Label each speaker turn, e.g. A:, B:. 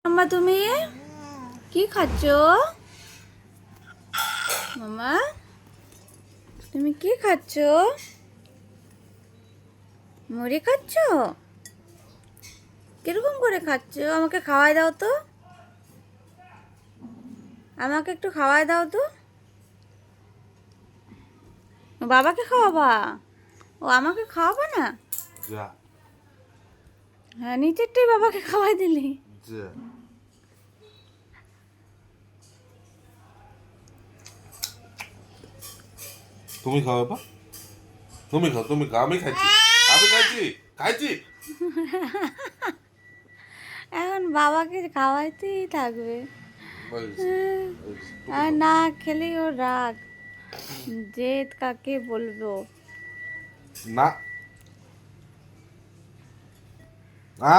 A: মামা তুমি কি খাচ্ছ? মামা তুমি কি খাচ্ছ? মুড়ি খাচ্ছ? কিরকম করে খাচ্ছ? আমাকে খাওয়াই দাও তো, আমাকে একটু খাওয়াই দাও তো। বাবাকে খাওয়াবা? ও আমাকে খাওয়াবা না?
B: যা
A: হ্যাঁ, নিচেরটাই বাবাকে খাওয়াই দিলি।
B: যা তুমি খাও বাবা, তুমি খাও, তুমি খাও। আমি খাইছি, আমি খাইছি, খাইছি।
A: এখন বাবাকে খাওয়াইতেই থাকবে।
B: বলছি, বলছি, তুমি
A: আর
B: খাও।
A: না খেলেই ও রাগ, জেদ কাকে বলবো।
B: না, না।